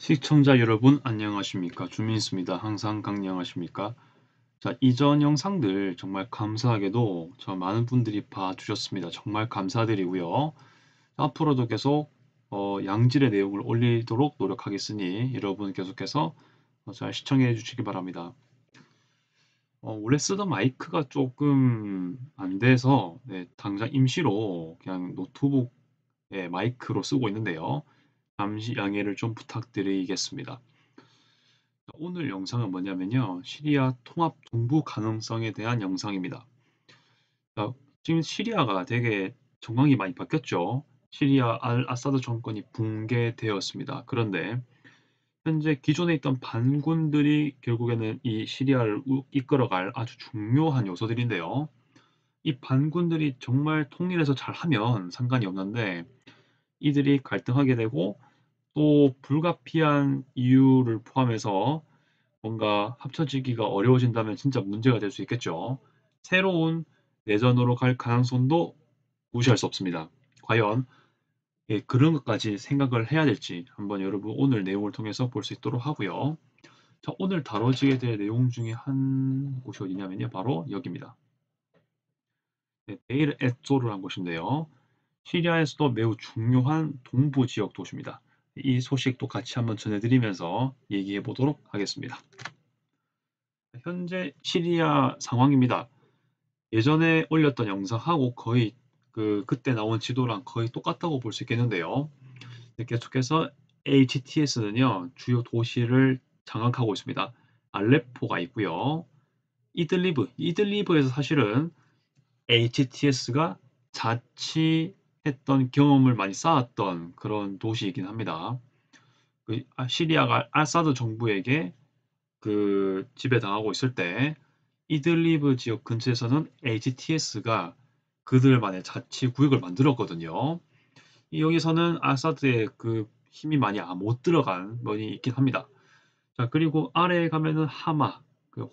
시청자 여러분 안녕하십니까, 주민수입니다. 항상 강령하십니까. 자, 이전 영상들 정말 감사하게도 많은 분들이 봐주셨습니다. 정말 감사드리고요. 앞으로도 계속 양질의 내용을 올리도록 노력하겠으니 여러분 계속해서 잘 시청해 주시기 바랍니다. 원래 쓰던 마이크가 조금 안 돼서 당장 임시로 그냥 노트북 마이크로 쓰고 있는데요. 잠시 양해를 좀 부탁드리겠습니다. 오늘 영상은 뭐냐면요, 시리아 통합 동부 가능성에 대한 영상입니다. 지금 시리아가 되게 정황이 많이 바뀌었죠. 시리아 알 아사드 정권이 붕괴되었습니다. 그런데 현재 기존에 있던 반군들이 결국에는 이 시리아를 이끌어갈 아주 중요한 요소들인데요. 이 반군들이 정말 통일해서 잘하면 상관이 없는데 이들이 갈등하게 되고 또 불가피한 이유를 포함해서 뭔가 합쳐지기가 어려워진다면 진짜 문제가 될 수 있겠죠. 새로운 내전으로 갈 가능성도 무시할 수 없습니다. 과연 그런 것까지 생각을 해야 될지 한번 여러분 오늘 내용을 통해서 볼 수 있도록 하고요. 자, 오늘 다뤄지게 될 내용 중에 한 곳이 어디냐면요, 바로 여기입니다. 데이르 에조르라는 곳인데요. 시리아에서도 매우 중요한 동부 지역 도시입니다. 이 소식도 같이 한번 전해드리면서 얘기해 보도록 하겠습니다. 현재 시리아 상황입니다. 예전에 올렸던 영상하고 거의 그때 나온 지도랑 거의 똑같다고 볼 수 있겠는데요. 계속해서 HTS는요, 주요 도시를 장악하고 있습니다. 알레포가 있고요. 이들리브에서 사실은 HTS가 자치했던 경험을 많이 쌓았던 그런 도시이긴 합니다. 시리아가 아사드 정부에게 지배당하고 있을 때 이들리브 지역 근처에서는 HTS가 그들만의 자치 구역을 만들었거든요. 여기서는 아사드의 힘이 많이 못 들어간 면이 있긴 합니다. 자, 그리고 아래에 가면은 하마,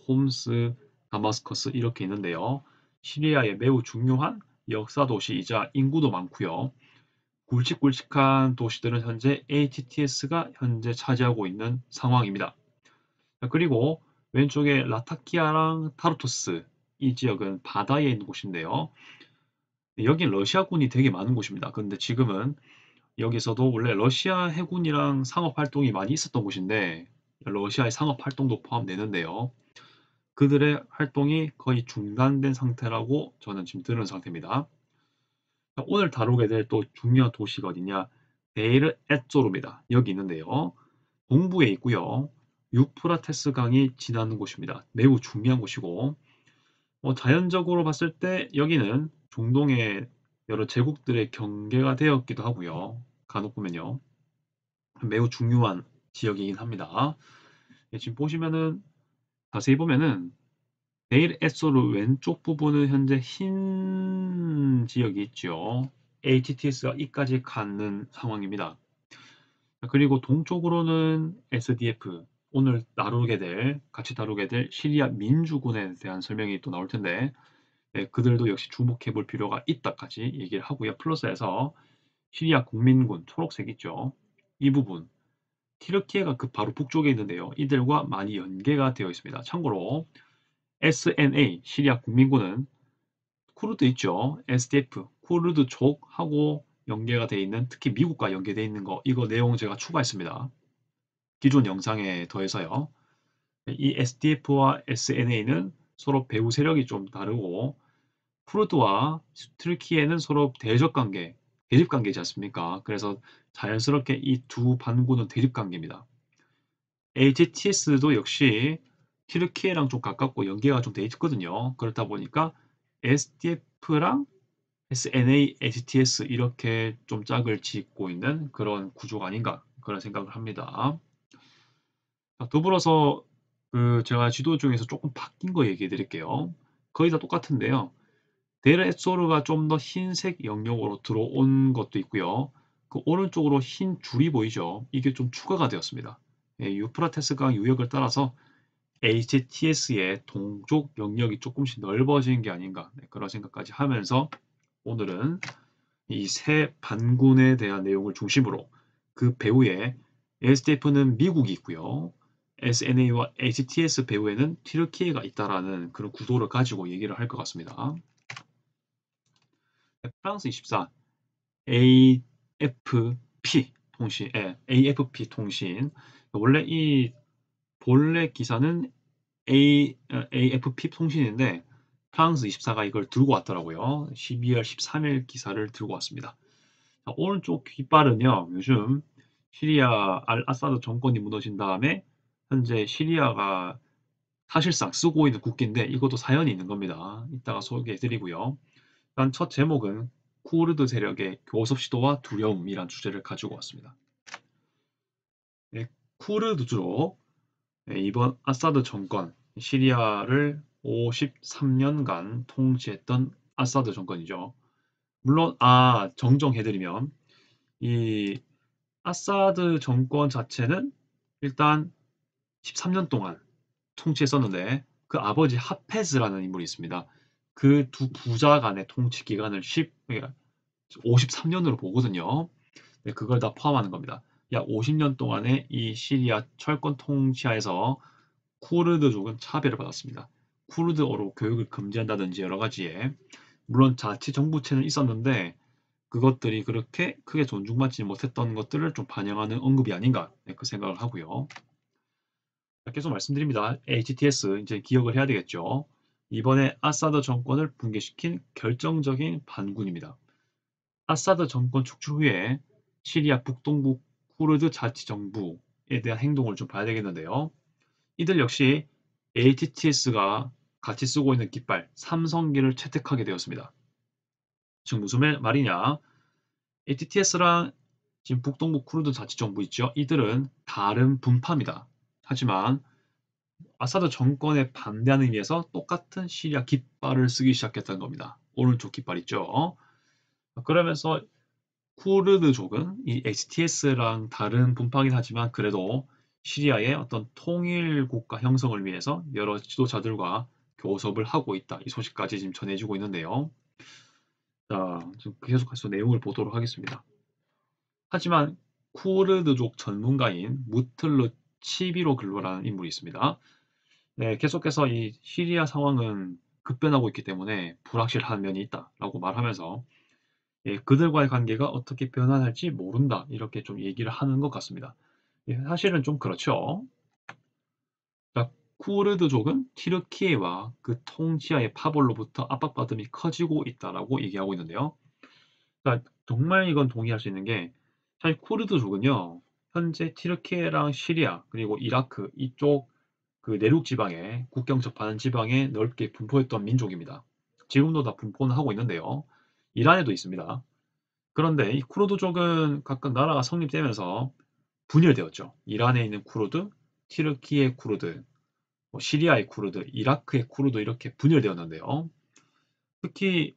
홈스, 다마스커스 이렇게 있는데요. 시리아의 매우 중요한 역사 도시이자 인구도 많고요. 굵직굵직한 도시들은 현재 HTS가 현재 차지하고 있는 상황입니다. 자, 그리고 왼쪽에 라타키아랑 타르투스, 이 지역은 바다에 있는 곳인데요. 여긴 러시아군이 되게 많은 곳입니다. 그런데 지금은 여기서도 원래 러시아 해군이랑 상업 활동이 많이 있었던 곳인데 러시아의 상업 활동도 포함되는데요. 그들의 활동이 거의 중단된 상태라고 저는 지금 들은 상태입니다. 자, 오늘 다루게 될 또 중요한 도시가 어디냐? 데이르 에조르입니다. 여기 있는데요. 동부에 있고요. 유프라테스 강이 지나는 곳입니다. 매우 중요한 곳이고 자연적으로 봤을 때 여기는 중동의 여러 제국들의 경계가 되었기도 하고요. 간혹 보면요. 매우 중요한 지역이긴 합니다. 지금 보시면은 자세히 보면은 데일 에소르 왼쪽 부분은 현재 흰 지역이 있죠. HTS가 이까지 가는 상황입니다. 그리고 동쪽으로는 SDF, 오늘 같이 다루게 될 시리아 민주군에 대한 설명이 또 나올 텐데 그들도 역시 주목해 볼 필요가 있다까지 얘기를 하고요. 플러스해서 시리아 국민군, 초록색 있죠. 이 부분, 티르키예가 그 바로 북쪽에 있는데요. 이들과 많이 연계가 되어 있습니다. 참고로 SNA, 시리아 국민군은 쿠르드 있죠. SDF, 쿠르드족하고 연계가 되어 있는, 특히 미국과 연계되어 있는 거, 이거 내용 제가 추가했습니다. 기존 영상에 더해서요. 이 SDF와 SNA는 서로 배후 세력이 좀 다르고 쿠르드와 튀르키예는 서로 대립 관계이지 않습니까? 그래서 자연스럽게 이 두 반군은 대립 관계입니다. HTS도 역시 튀르키예랑 좀 가깝고 연계가 좀 돼 있거든요. 그렇다 보니까 SDF랑 SNA, HTS 이렇게 좀 짝을 짓고 있는 그런 구조가 아닌가 그런 생각을 합니다. 더불어서 제가 지도 중에서 조금 바뀐 거 얘기해 드릴게요. 거의 다 똑같은데요. 데르 에소르가 좀 더 흰색 영역으로 들어온 것도 있고요. 그 오른쪽으로 흰 줄이 보이죠? 이게 좀 추가가 되었습니다. 유프라테스강 유역을 따라서 HTS의 동쪽 영역이 조금씩 넓어지는 게 아닌가 그런 생각까지 하면서 오늘은 이 세 반군에 대한 내용을 중심으로 그 배후에 SDF는 미국이 있고요. SNA와 HTS 배후에는 튀르키예가 있다라는 그런 구도를 가지고 얘기를 할 것 같습니다. 프랑스 24 AFP 통신, AFP 통신. 원래 이 본래 기사는 AFP 통신인데 프랑스 24가 이걸 들고 왔더라고요. 12월 13일 기사를 들고 왔습니다. 자, 오른쪽 깃발은요, 요즘 시리아 알 아사드 정권이 무너진 다음에 현재 시리아가 사실상 쓰고 있는 국기인데 이것도 사연이 있는 겁니다. 이따가 소개해 드리고요. 일단 첫 제목은 쿠르드 세력의 교섭 시도와 두려움이란 주제를 가지고 왔습니다. 네, 쿠르드족, 이번 아사드 정권, 시리아를 53년간 통치했던 아사드 정권이죠. 물론 정정해드리면 이 아사드 정권 자체는 일단 13년 동안 통치했었는데 그 아버지 하페즈라는 인물이 있습니다. 그 두 부자 간의 통치 기간을 53년으로 보거든요. 네, 그걸 다 포함하는 겁니다. 약 50년 동안의 이 시리아 철권 통치하에서 쿠르드족은 차별을 받았습니다. 쿠르드어로 교육을 금지한다든지 여러 가지에 물론 자치정부체는 있었는데 그것들이 그렇게 크게 존중받지 못했던 것들을 좀 반영하는 언급이 아닌가 그 생각을 하고요. 계속 말씀드립니다. HTS 이제 기억을 해야 되겠죠. 이번에 아사드 정권을 붕괴시킨 결정적인 반군입니다. 아사드 정권 축출 후에 시리아 북동부 쿠르드 자치정부에 대한 행동을 좀 봐야 되겠는데요. 이들 역시 HTS가 같이 쓰고 있는 깃발 삼성기를 채택하게 되었습니다. 지금 무슨 말이냐? HTS랑 지금 북동부 쿠르드 자치정부 있죠? 이들은 다른 분파입니다. 하지만 아사드 정권에 반대하는 의미에서 똑같은 시리아 깃발을 쓰기 시작했다는 겁니다. 오른쪽 깃발 있죠? 그러면서 쿠르드족은 이 HTS랑 다른 분파긴 하지만 그래도 시리아의 어떤 통일 국가 형성을 위해서 여러 지도자들과 교섭을 하고 있다. 이 소식까지 지금 전해지고 있는데요. 자, 지금 계속해서 내용을 보도록 하겠습니다. 하지만 쿠르드족 전문가인 무틀루 치비로 글로라는 인물이 있습니다. 네, 계속해서 이 시리아 상황은 급변하고 있기 때문에 불확실한 면이 있다라고 말하면서 그들과의 관계가 어떻게 변화할지 모른다 이렇게 좀 얘기를 하는 것 같습니다. 사실은 좀 그렇죠. 자, 쿠르드족은 튀르키예와 그 통치하의 파벌로부터 압박받음이 커지고 있다라고 얘기하고 있는데요. 그러니까 정말 이건 동의할 수 있는 게 사실 쿠르드족은요 현재 튀르키예랑 시리아 그리고 이라크 이쪽 그 내륙 지방에 국경 접하는 지방에 넓게 분포했던 민족입니다. 지금도 다 분포는 하고 있는데요. 이란에도 있습니다. 그런데 이 쿠르드족은 각각 나라가 성립되면서 분열되었죠. 이란에 있는 쿠르드, 튀르키예 쿠르드, 시리아의 쿠르드, 이라크의 쿠르드 이렇게 분열되었는데요. 특히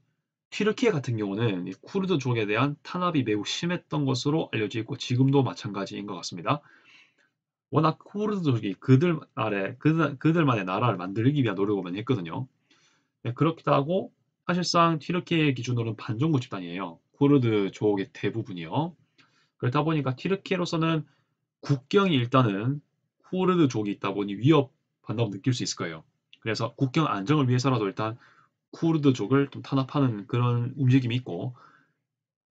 튀르키예 같은 경우는 이 쿠르드족에 대한 탄압이 매우 심했던 것으로 알려져 있고 지금도 마찬가지인 것 같습니다. 워낙 쿠르드족이 그들만의 나라를 만들기 위한 노력을 많이 했거든요. 네, 그렇기도 하고 사실상 튀르키예 기준으로는 반정부 집단이에요. 쿠르드족의 대부분이요. 그렇다 보니까 튀르키예로서는 국경이 일단은 쿠르드족이 있다 보니 위협한다고 느낄 수 있을 거예요. 그래서 국경 안정을 위해서라도 일단 쿠르드족을 좀 탄압하는 그런 움직임이 있고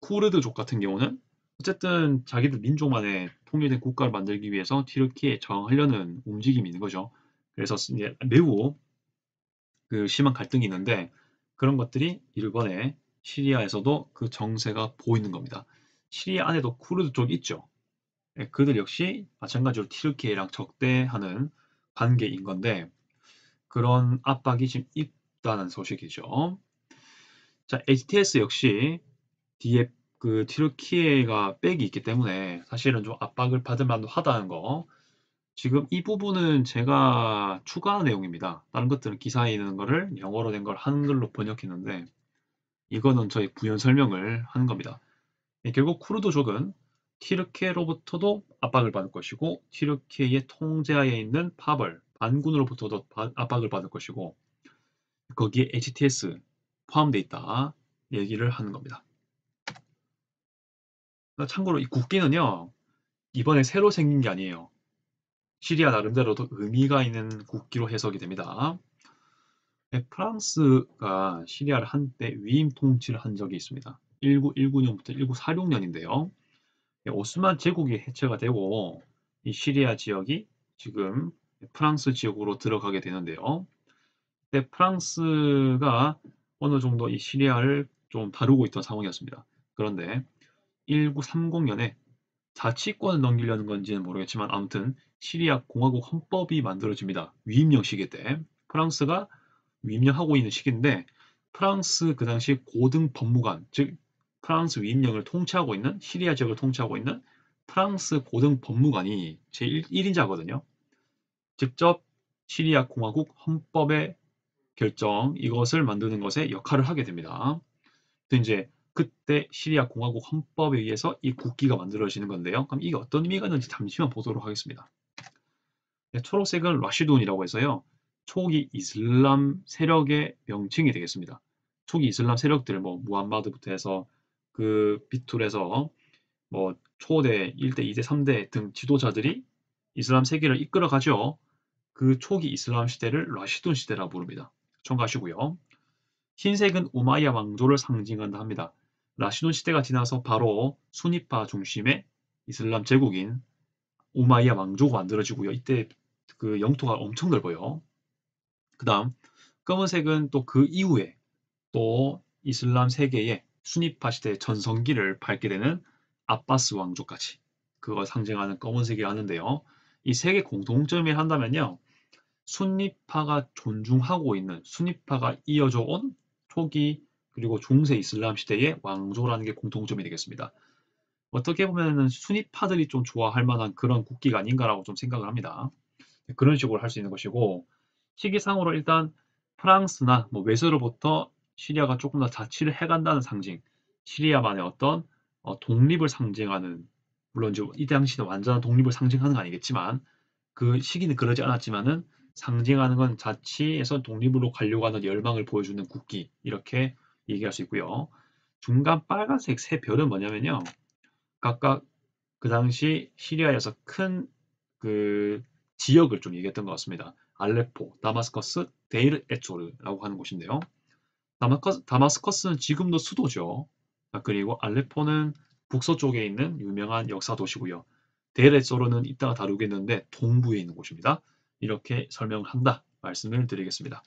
쿠르드족 같은 경우는 어쨌든 자기들 민족만의 통일된 국가를 만들기 위해서 튀르키예에 저항하려는 움직임이 있는 거죠. 그래서 이제 매우 그 심한 갈등이 있는데 그런 것들이 이번에 시리아에서도 그 정세가 보이는 겁니다. 시리아 안에도 쿠르드족이 있죠. 그들 역시 마찬가지로 튀르키예랑 적대하는 관계인 건데 그런 압박이 지금 있다는 소식이죠. 자, HTS 역시 뒤에 그 튀르키예가 백이 있기 때문에 사실은 좀 압박을 받을 만도 하다는 거. 지금 이 부분은 제가 추가한 내용입니다. 다른 것들은 기사에 있는 거를 영어로 된 걸 한글로 번역했는데 이거는 저희 부연 설명을 하는 겁니다. 결국 쿠르드족은 튀르키예로부터도 압박을 받을 것이고 튀르키예의 통제하에 있는 파벌, 반군으로부터도 압박을 받을 것이고 거기에 HTS 포함되어 있다 얘기를 하는 겁니다. 참고로 이 국기는요 이번에 새로 생긴 게 아니에요. 시리아 나름대로도 의미가 있는 국기로 해석이 됩니다. 네, 프랑스가 시리아를 한때 위임 통치를 한 적이 있습니다. 1919년부터 1946년인데요. 오스만 제국이 해체가 되고 이 시리아 지역이 지금 프랑스 지역으로 들어가게 되는데요. 그때 프랑스가 어느 정도 이 시리아를 좀 다루고 있던 상황이었습니다. 그런데 1930년에 자치권을 넘기려는 건지는 모르겠지만 아무튼 시리아 공화국 헌법이 만들어집니다. 위임령 시기 때 프랑스가 위임령하고 있는 시기인데 프랑스 그 당시 고등 법무관 즉 프랑스 위임령을 통치하고 있는 시리아 지역을 통치하고 있는 프랑스 고등 법무관이 제1인자거든요. 직접 시리아 공화국 헌법의 결정 이것을 만드는 것에 역할을 하게 됩니다. 이제 그때 시리아 공화국 헌법에 의해서 이 국기가 만들어지는 건데요. 그럼 이게 어떤 의미가 있는지 잠시만 보도록 하겠습니다. 네, 초록색은 라시둔이라고 해서요. 초기 이슬람 세력의 명칭이 되겠습니다. 초기 이슬람 세력들 뭐 무함마드부터 해서 그 비툴에서 뭐 초대 1대, 2대, 3대 등 지도자들이 이슬람 세계를 이끌어 가죠. 그 초기 이슬람 시대를 라시둔 시대라고 부릅니다. 참고하시고요. 흰색은 우마이야 왕조를 상징한다 합니다. 라시돈 시대가 지나서 바로 수니파 중심의 이슬람 제국인 우마이야 왕조가 만들어지고요. 이때 그 영토가 엄청 넓어요. 그 다음 검은색은 또 그 이후에 또 이슬람 세계의 수니파 시대의 전성기를 밟게 되는 아바스 왕조까지 그걸 상징하는 검은색이 하는데요. 이 세 개 공통점이 한다면요. 순니파가 존중하고 있는 순니파가 이어져 온 초기 그리고 중세 이슬람 시대의 왕조라는 게 공통점이 되겠습니다. 어떻게 보면 순니파들이 좀 좋아할 만한 그런 국기가 아닌가라고 좀 생각을 합니다. 그런 식으로 할 수 있는 것이고 시기상으로 일단 프랑스나 뭐 외세로부터 시리아가 조금 더 자치를 해간다는 상징, 시리아만의 어떤 독립을 상징하는 물론 이 당시는 완전한 독립을 상징하는 건 아니겠지만 그 시기는 그러지 않았지만은 상징하는 건 자치에서 독립으로 가려고 하는 열망을 보여주는 국기 이렇게 얘기할 수 있고요. 중간 빨간색 세 별은 뭐냐면요. 각각 그 당시 시리아에서 큰 그 지역을 좀 얘기했던 것 같습니다. 알레포, 다마스커스, 데이르 에조르라고 하는 곳인데요. 다마스커스는 지금도 수도죠. 그리고 알레포는 북서쪽에 있는 유명한 역사 도시고요. 데이르 에조르는 이따가 다루겠는데 동부에 있는 곳입니다. 이렇게 설명을 한다 말씀을 드리겠습니다.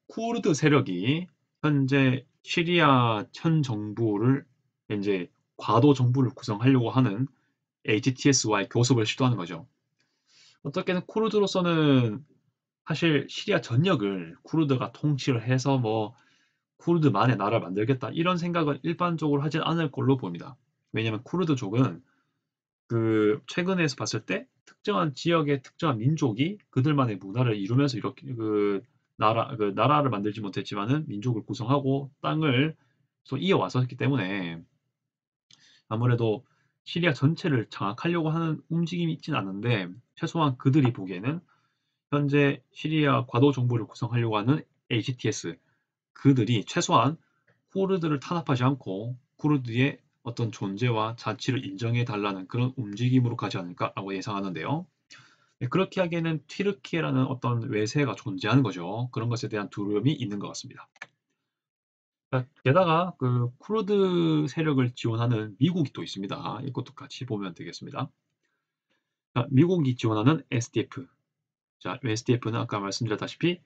쿠르드 세력이 현재 시리아 현 정부를 이제 과도 정부를 구성하려고 하는 HTS와의 교섭을 시도하는 거죠. 어떻게는 쿠르드로서는 사실 시리아 전역을 쿠르드가 통치를 해서 뭐 쿠르드만의 나라를 만들겠다 이런 생각은 일반적으로 하진 않을 걸로 보입니다. 왜냐하면 쿠르드족은 그 최근에서 봤을 때 특정한 지역의 특정한 민족이 그들만의 문화를 이루면서 이렇게 그 나라를 만들지 못했지만은 민족을 구성하고 땅을 또 이어왔었기 때문에 아무래도 시리아 전체를 장악하려고 하는 움직임이 있진 않은데 최소한 그들이 보기에는 현재 시리아 과도 정부를 구성하려고 하는 HTS 그들이 최소한 쿠르드를 탄압하지 않고 쿠르드의 어떤 존재와 자치를 인정해 달라는 그런 움직임으로 가지 않을까라고 예상하는데요. 네, 그렇게 하기에는 튀르키예라는 어떤 외세가 존재하는 거죠. 그런 것에 대한 두려움이 있는 것 같습니다. 게다가 그 쿠르드 세력을 지원하는 미국이 또 있습니다. 이것도 같이 보면 되겠습니다. 미국이 지원하는 SDF. 자, SDF는 아까 말씀드렸다시피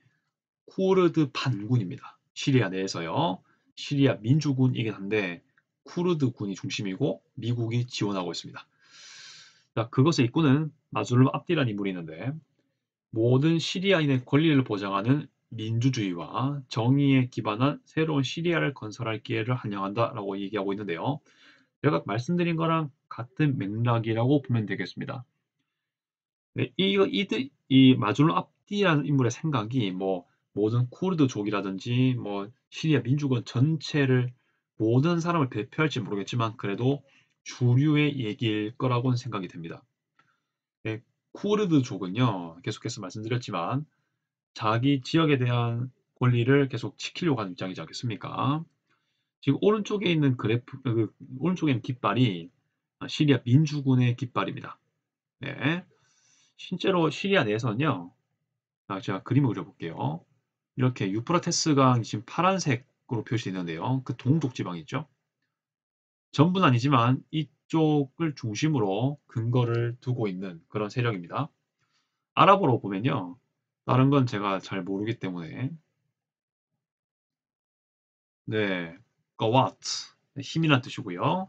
쿠르드 반군입니다. 시리아 내에서요. 시리아 민주군이긴 한데 쿠르드 군이 중심이고 미국이 지원하고 있습니다. 자, 그것의 입구는 마줄루 압디라는 인물이 있는데 모든 시리아인의 권리를 보장하는 민주주의와 정의에 기반한 새로운 시리아를 건설할 기회를 환영한다라고 얘기하고 있는데요. 제가 말씀드린 거랑 같은 맥락이라고 보면 되겠습니다. 네, 이 마줄루 압디라는 인물의 생각이 뭐 모든 쿠르드족이라든지 뭐 시리아 민주군 전체를 모든 사람을 대표할지 모르겠지만 그래도 주류의 얘기일 거라고는 생각이 됩니다. 네, 쿠르드족은요 계속해서 말씀드렸지만 자기 지역에 대한 권리를 계속 지키려고 하는 입장이지 않겠습니까? 지금 오른쪽에 있는 오른쪽에 있는 깃발이 시리아 민주군의 깃발입니다. 네. 실제로 시리아 내에서는요. 제가 그림을 그려볼게요. 이렇게 유프라테스강 지금 파란색으로 표시되는데요. 그 동쪽 지방 있죠? 전부는 아니지만 이쪽을 중심으로 근거를 두고 있는 그런 세력입니다. 아랍어로 보면요. 다른 건 제가 잘 모르기 때문에 네, 거와트 힘이란 뜻이고요.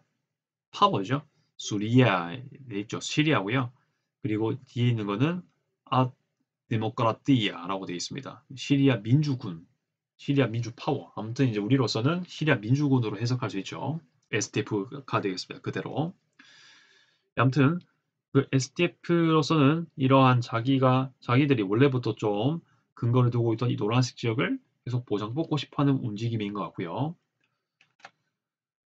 파워죠. 수리아에 있죠. 시리아고요. 그리고 뒤에 있는 거는 데모크라티아라고 되어 있습니다. 시리아 민주군, 시리아 민주 파워. 아무튼 이제 우리로서는 시리아 민주군으로 해석할 수 있죠. SDF가 되겠습니다. 그대로. 아무튼 그 SDF로서는 이러한 자기들이 원래부터 좀 근거를 두고 있던 이 노란색 지역을 계속 보장받고 싶어하는 움직임인 것 같고요.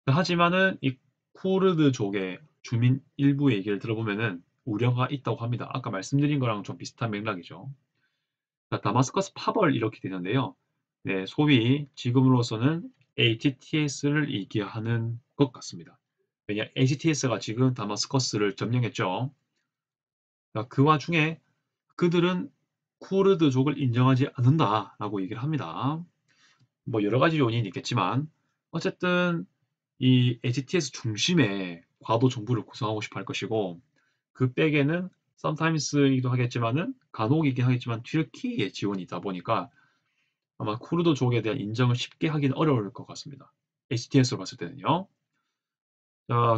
하지만은 이 쿠르드족의 주민 일부의 얘기를 들어보면은 우려가 있다고 합니다. 아까 말씀드린 거랑 좀 비슷한 맥락이죠. 다마스커스 파벌 이렇게 되는데요. 네, 소위 지금으로서는 HTS를 얘기하는 것 같습니다. 왜냐, HTS가 지금 다마스커스를 점령했죠. 그 와중에 그들은 쿠르드족을 인정하지 않는다라고 얘기를 합니다. 뭐 여러 가지 요인이 있겠지만 어쨌든 이 HTS 중심의 과도 정부를 구성하고 싶어 할 것이고 그 백에는 sometimes,이기도 하겠지만은 간혹이긴 하겠지만 튀르키예의 지원이 있다 보니까 아마 쿠르드족에 대한 인정을 쉽게 하기는 어려울 것 같습니다. HTS로 봤을 때는요.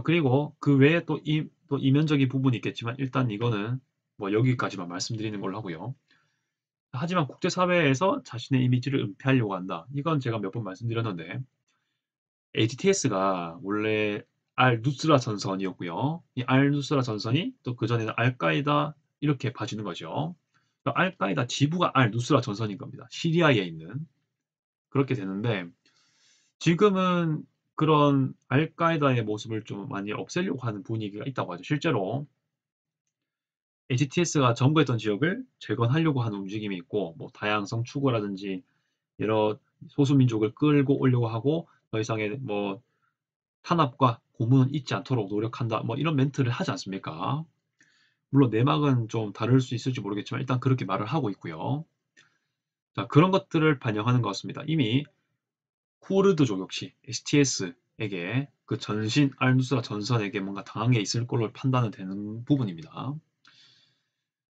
그리고 그 외에 또 이면적인 부분이 있겠지만 일단 이거는 뭐 여기까지만 말씀드리는 걸로 하고요. 하지만 국제사회에서 자신의 이미지를 은폐하려고 한다. 이건 제가 몇 번 말씀드렸는데 HTS가 원래 알-누스라 전선이었고요. 이 알-누스라 전선이 또 그전에는 알카에다 이렇게 봐지는 거죠. 그러니까 알카에다 지부가 알-누스라 전선인 겁니다. 시리아에 있는. 그렇게 되는데 지금은 그런 알카에다의 모습을 좀 많이 없애려고 하는 분위기가 있다고 하죠. 실제로 HTS가 점거했던 지역을 재건하려고 하는 움직임이 있고 뭐 다양성 추구라든지 여러 소수민족을 끌고 오려고 하고 더 이상의 뭐 탄압과 고문은 있지 않도록 노력한다. 뭐 이런 멘트를 하지 않습니까? 물론 내막은 좀 다를 수 있을지 모르겠지만 일단 그렇게 말을 하고 있고요. 자, 그런 것들을 반영하는 것 같습니다. 이미 쿠르드족 역시 HTS에게 그 전신 알누스라 전선에게 뭔가 당한 게 있을 걸로 판단은 되는 부분입니다.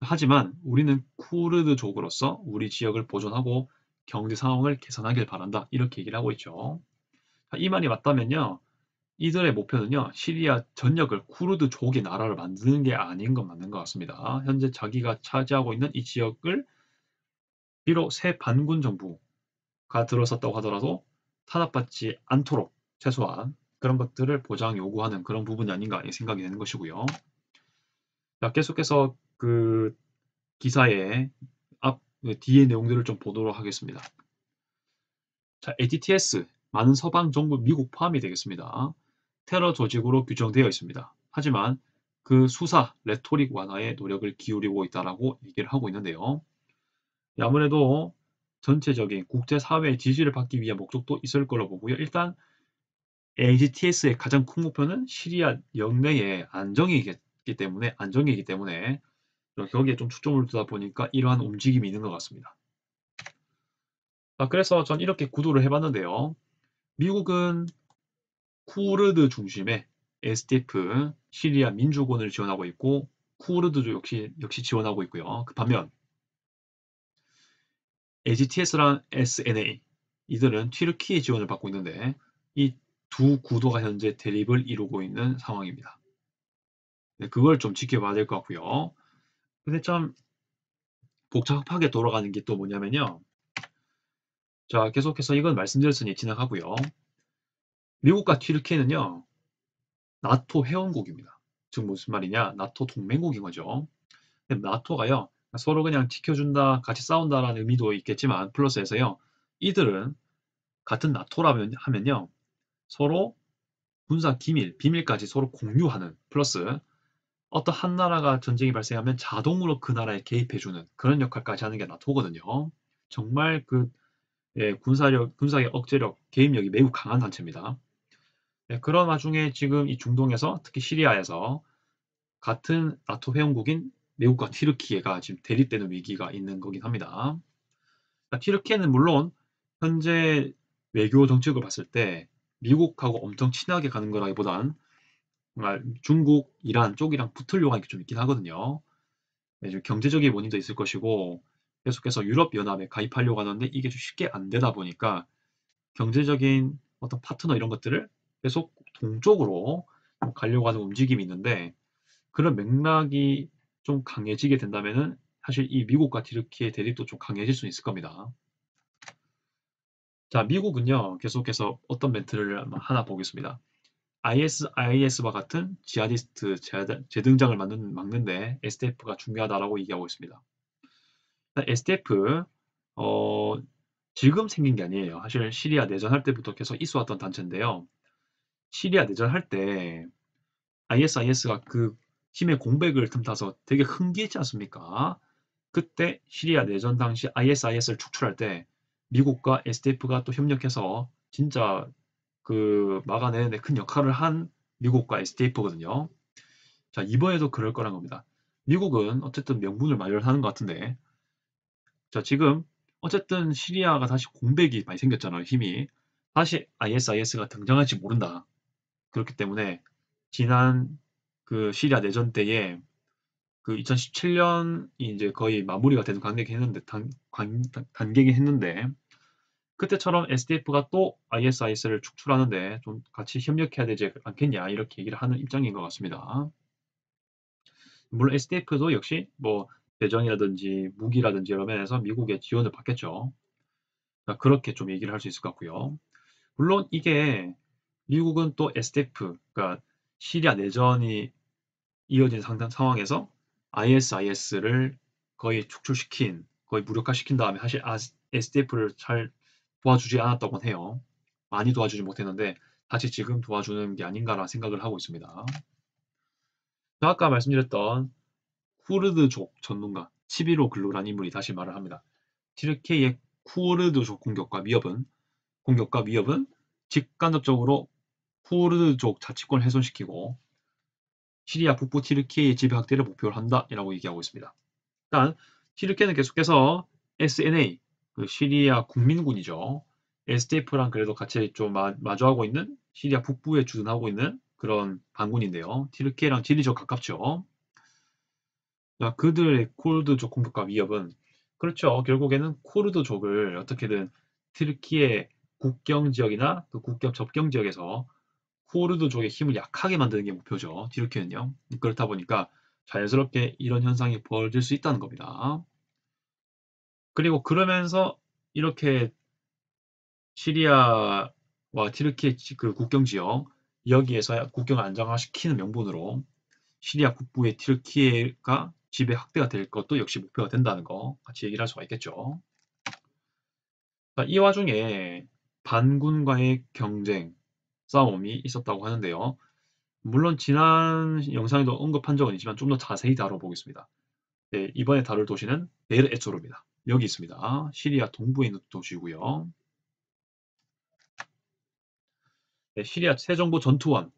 하지만 우리는 쿠르드족으로서 우리 지역을 보존하고 경제 상황을 개선하길 바란다. 이렇게 얘기를 하고 있죠. 이 말이 맞다면요. 이들의 목표는요. 시리아 전역을 쿠르드족의 나라를 만드는 게 아닌 건 맞는 것 같습니다. 현재 자기가 차지하고 있는 이 지역을 비록 새 반군 정부가 들어섰다고 하더라도 탄압받지 않도록 최소한 그런 것들을 보장 요구하는 그런 부분이 아닌가 생각이 되는 것이고요. 자, 계속해서 그 기사의 뒤의 내용들을 좀 보도록 하겠습니다. 자, ATTS 많은 서방 정부 미국 포함이 되겠습니다. 테러 조직으로 규정되어 있습니다. 하지만 그 수사, 레토릭 완화에 노력을 기울이고 있다라고 얘기를 하고 있는데요. 아무래도 전체적인 국제사회의 지지를 받기 위한 목적도 있을 걸로 보고요. 일단 AGTS의 가장 큰 목표는 시리아 영내의 안정이기 때문에 거기에 좀 초점을 두다 보니까 이러한 움직임이 있는 것 같습니다. 그래서 전 이렇게 구도를 해봤는데요. 미국은 쿠르드 중심의 SDF, 시리아 민주군을 지원하고 있고 쿠르드도 역시 지원하고 있고요. 그 반면 AGTS랑 SNA 이들은 튀르키예 지원을 받고 있는데 이 두 구도가 현재 대립을 이루고 있는 상황입니다. 네, 그걸 좀 지켜봐야 될 것 같고요. 근데 참 복잡하게 돌아가는 게 또 뭐냐면요. 자, 계속해서 이건 말씀드렸으니 지나가고요. 미국과 튀르키예는요. 나토 회원국입니다. 즉 무슨 말이냐? 나토 동맹국인 거죠. 나토가요. 서로 그냥 지켜준다, 같이 싸운다라는 의미도 있겠지만 플러스해서요. 이들은 같은 나토라면 하면요. 서로 군사 기밀, 비밀까지 서로 공유하는 플러스 어떤 한 나라가 전쟁이 발생하면 자동으로 그 나라에 개입해주는 그런 역할까지 하는 게 나토거든요. 정말 그 군사의 억제력, 개입력이 매우 강한 단체입니다. 네, 그런 와중에 지금 이 중동에서 특히 시리아에서 같은 나토 회원국인 미국과 튀르키예가 지금 대립되는 위기가 있는 거긴 합니다. 튀르키예는 물론 현재 외교 정책을 봤을 때 미국하고 엄청 친하게 가는 거라기보단 정말 중국, 이란 쪽이랑 붙으려고 하는 게 좀 있긴 하거든요. 네, 좀 경제적인 원인도 있을 것이고 계속해서 유럽연합에 가입하려고 하는데 이게 좀 쉽게 안 되다 보니까 경제적인 어떤 파트너 이런 것들을 계속 동쪽으로 가려고 하는 움직임이 있는데 그런 맥락이 좀 강해지게 된다면은 사실 이 미국과 튀르키예 대립도 좀 강해질 수 있을 겁니다. 자, 미국은요, 계속해서 어떤 멘트를 하나 보겠습니다. IS와 같은 지하디스트 재등장을 막는데 SDF가 중요하다라고 얘기하고 있습니다. SDF, 어, 지금 생긴 게 아니에요. 사실 시리아 내전할 때부터 계속 있어왔던 단체인데요. 시리아 내전할 때 IS가 그 힘의 공백을 틈타서 되게 흥기했지 않습니까? 그때 시리아 내전 당시 IS를 축출할 때 미국과 SDF가 또 협력해서 진짜 그 막아내는데 큰 역할을 한 미국과 SDF거든요. 자, 이번에도 그럴 거란 겁니다. 미국은 어쨌든 명분을 마련하는 것 같은데, 자, 지금 어쨌든 시리아가 다시 공백이 많이 생겼잖아요, 힘이. 다시 IS가 등장할지 모른다. 그렇기 때문에 지난 그 시리아 내전 때에 그 2017년이 이제 거의 마무리가 되는 단계긴 했는데 그때처럼 SDF가 또 IS를 축출하는데 좀 같이 협력해야 되지 않겠냐 이렇게 얘기를 하는 입장인 것 같습니다. 물론 SDF도 역시 뭐 대전이라든지 무기라든지 여러 면에서 미국의 지원을 받겠죠. 그러니까 그렇게 좀 얘기를 할 수 있을 것 같고요. 물론 이게 미국은 또 SDF, 그러니까 시리아 내전이 이어진 상황에서 IS를 거의 축출시킨, 거의 무력화시킨 다음에 사실 SDF를 잘 도와주지 않았다고 해요. 많이 도와주지 못했는데 다시 지금 도와주는 게 아닌가라는 생각을 하고 있습니다. 아까 말씀드렸던 쿠르드족 전문가 치비로 글루라는 인물이 다시 말을 합니다. 튀르키예의 쿠르드족 공격과 위협은 직간접적으로 쿠르드족 자치권을 훼손시키고 시리아 북부 튀르키예의 지배 확대를 목표로 한다라고 얘기하고 있습니다. 일단 튀르키예는 계속해서 SNA, 그 시리아 국민군이죠. SDF랑 그래도 같이 좀 마주하고 있는 시리아 북부에 주둔하고 있는 그런 반군인데요. 튀르키예랑 지리적 가깝죠. 그들의 쿠르드족 공격과 위협은 그렇죠. 결국에는 쿠르드족을 어떻게든 튀르키예 국경 지역이나 그 국경 접경 지역에서 쿠르드족의 힘을 약하게 만드는 게 목표죠. 튀르키예는요. 그렇다 보니까 자연스럽게 이런 현상이 벌어질 수 있다는 겁니다. 그리고 그러면서 이렇게 시리아와 튀르키예 그 국경 지역 여기에서 국경을 안정화시키는 명분으로 시리아 북부의 튀르키예가 지배 확대가 될 것도 역시 목표가 된다는 거 같이 얘기를 할 수가 있겠죠. 이 와중에 반군과의 경쟁, 싸움이 있었다고 하는데요. 물론 지난 영상에도 언급한 적은 있지만 좀 더 자세히 다뤄보겠습니다. 네, 이번에 다룰 도시는 데르 에조르입니다. 여기 있습니다. 시리아 동부에 있는 도시고요. 네, 시리아 새 정부 전투원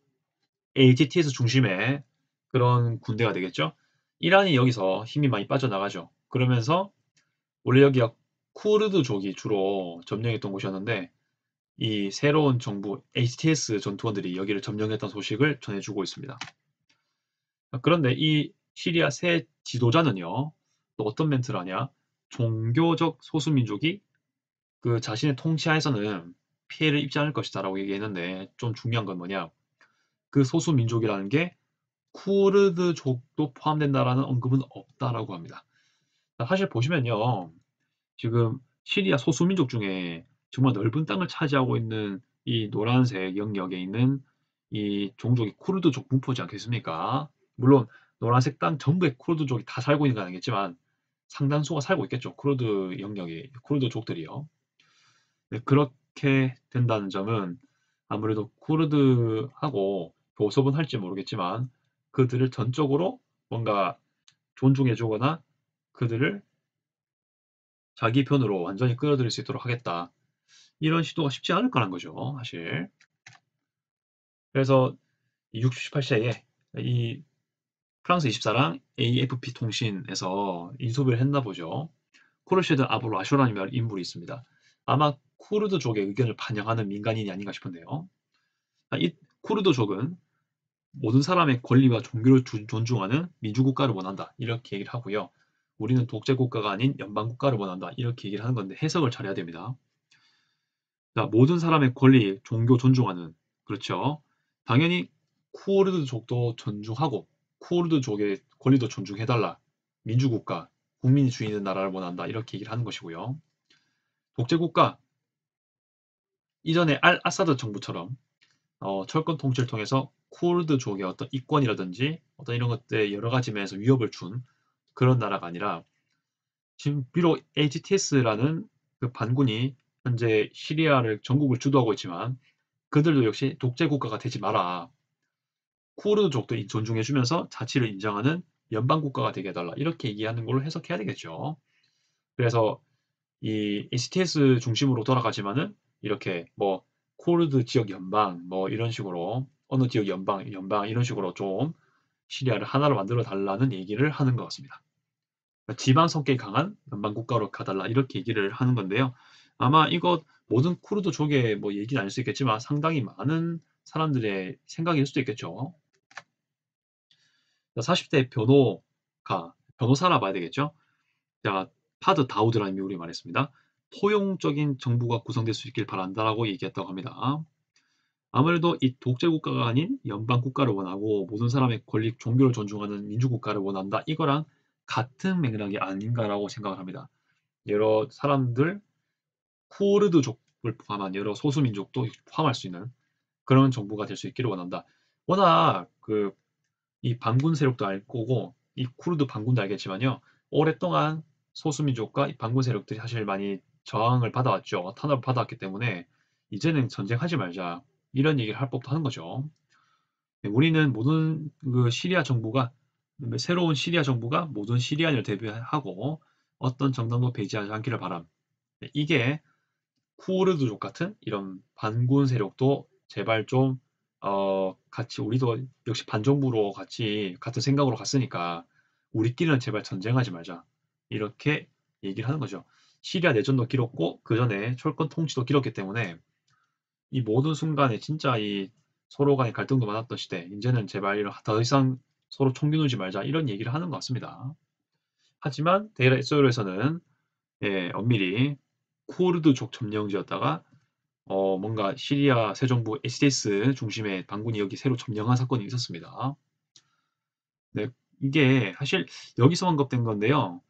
AGTS 중심의 그런 군대가 되겠죠. 이란이 여기서 힘이 많이 빠져나가죠. 그러면서 원래 여기가 쿠르드족이 주로 점령했던 곳이었는데 이 새로운 정부 HTS 전투원들이 여기를 점령했던 소식을 전해주고 있습니다. 그런데 이 시리아 새 지도자는요, 또 어떤 멘트를 하냐? 종교적 소수민족이 그 자신의 통치하에서는 피해를 입지 않을 것이다라고 얘기했는데 좀 중요한 건 뭐냐? 그 소수민족이라는 게 쿠르드족도 포함된다라는 언급은 없다라고 합니다. 사실 보시면요, 지금 시리아 소수민족 중에 정말 넓은 땅을 차지하고 있는 이 노란색 영역에 있는 이 종족이 쿠르드족 분포지 않겠습니까? 물론 노란색 땅 전부에 쿠르드족이 다 살고 있는 건 아니겠지만 상당수가 살고 있겠죠. 쿠르드 영역에 쿠르드족들이요. 네, 그렇게 된다는 점은 아무래도 쿠르드하고 교섭은 할지 모르겠지만 그들을 전적으로 뭔가 존중해주거나 그들을 자기 편으로 완전히 끌어들일 수 있도록 하겠다. 이런 시도가 쉽지 않을 거란 거죠, 사실. 그래서 이 68세에 이 프랑스 24랑 AFP 통신에서 인터뷰를 했나 보죠. 코르쉐드 아브라쇼라는 인물이 있습니다. 아마 쿠르드족의 의견을 반영하는 민간인이 아닌가 싶은데요. 이 쿠르드족은 모든 사람의 권리와 종교를 존중하는 민주국가를 원한다. 이렇게 얘기를 하고요. 우리는 독재국가가 아닌 연방국가를 원한다. 이렇게 얘기를 하는 건데 해석을 잘해야 됩니다. 자, 모든 사람의 권리, 종교 존중하는, 그렇죠. 당연히 쿠르드족도 존중하고 쿠르드족의 권리도 존중해달라. 민주국가, 국민이 주인 있는 나라를 원한다. 이렇게 얘기를 하는 것이고요. 독재국가, 이전에 알 아사드 정부처럼 철권 통치를 통해서 쿠르드족의 어떤 이권이라든지 어떤 이런 것들 여러 가지 면에서 위협을 준 그런 나라가 아니라 지금 비록 HTS라는 그 반군이 현재 시리아를 전국을 주도하고 있지만 그들도 역시 독재 국가가 되지 마라. 쿠르드족도 존중해주면서 자치를 인정하는 연방 국가가 되게 해달라. 이렇게 얘기하는 걸로 해석해야 되겠죠. 그래서 이 HTS 중심으로 돌아가지만은 이렇게 뭐 쿠르드 지역 연방 뭐 이런 식으로 어느 지역 연방 이런 식으로 좀 시리아를 하나로 만들어 달라는 얘기를 하는 것 같습니다. 그러니까 지방 성격이 강한 연방 국가로 가달라 이렇게 얘기를 하는 건데요. 아마 이것 모든 쿠르드족의 뭐 얘기는 아닐 수 있겠지만 상당히 많은 사람들의 생각일 수도 있겠죠. 40대 변호사라 봐야 되겠죠. 자, 파드 다우드라는 미국이 말했습니다. 포용적인 정부가 구성될 수 있길 바란다라고 얘기했다고 합니다. 아무래도 이 독재 국가가 아닌 연방 국가를 원하고 모든 사람의 권리, 종교를 존중하는 민주 국가를 원한다. 이거랑 같은 맥락이 아닌가라고 생각을 합니다. 여러 사람들, 쿠르드족을 포함한 여러 소수민족도 포함할 수 있는 그런 정부가 될 수 있기를 원한다. 워낙 이 반군 세력도 알 거고 이 쿠르드 반군도 알겠지만요. 오랫동안 소수민족과 이 반군 세력들이 사실 많이 저항을 받아왔죠. 탄압을 받아왔기 때문에 이제는 전쟁하지 말자. 이런 얘기를 할 법도 하는 거죠. 우리는 모든 시리아 정부가 새로운 시리아 정부가 모든 시리아인을 대표하고 어떤 정당도 배제하지 않기를 바람. 이게 쿠르드족 같은 이런 반군 세력도 제발 좀 같이 우리도 역시 반정부로 같이 같은 생각으로 갔으니까 우리끼리는 제발 전쟁하지 말자. 이렇게 얘기를 하는 거죠. 시리아 내전도 길었고 그 전에 철권 통치도 길었기 때문에 이 모든 순간에 진짜 이 서로 간의 갈등도 많았던 시대 이제는 제발 더 이상 서로 총 겨누지 말자 이런 얘기를 하는 것 같습니다. 하지만 데일 에소르에서는 엄밀히 쿠르드족 점령지였다가 뭔가 시리아 새 정부 HTS 중심의 반군이 여기 새로 점령한 사건이 있었습니다. 네, 이게 사실 여기서 언급된 건데요.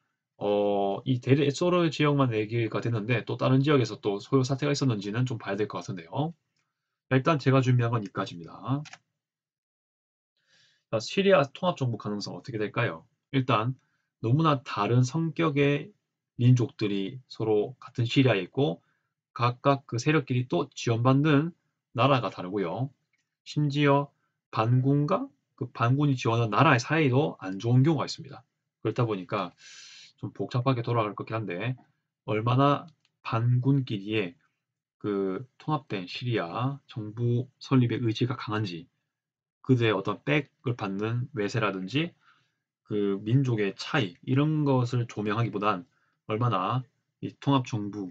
이 데르 에소르 지역만 얘기가 되는데 또 다른 지역에서 또 소요 사태가 있었는지는 좀 봐야 될 것 같은데요. 일단 제가 준비한 건 이까지입니다. 자, 시리아 통합정부 가능성 어떻게 될까요? 일단 너무나 다른 성격의 민족들이 서로 같은 시리아에 있고 각각 그 세력끼리 또 지원받는 나라가 다르고요. 심지어 반군과 그 반군이 지원한 나라의 사이도 안 좋은 경우가 있습니다. 그렇다 보니까 좀 복잡하게 돌아갈 것 같긴 한데 얼마나 반군끼리의 그 통합된 시리아 정부 설립의 의지가 강한지 그들의 어떤 백을 받는 외세라든지 그 민족의 차이 이런 것을 조명하기보단 얼마나 이 통합 정부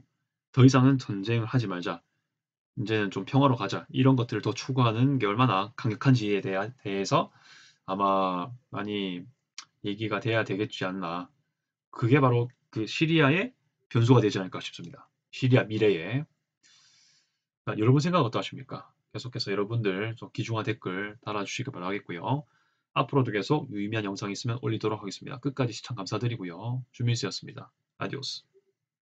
더 이상은 전쟁을 하지 말자. 이제는 좀 평화로 가자. 이런 것들을 더 추구하는 게 얼마나 강력한지에 대해서 아마 많이 얘기가 돼야 되겠지 않나. 그게 바로 그 시리아의 변수가 되지 않을까 싶습니다. 시리아 미래에. 여러분 생각은 어떠하십니까? 계속해서 여러분들 좀 귀중한 댓글 달아주시기 바라겠고요. 앞으로도 계속 유의미한 영상이 있으면 올리도록 하겠습니다. 끝까지 시청 감사드리고요. 주민수였습니다. 아디오스.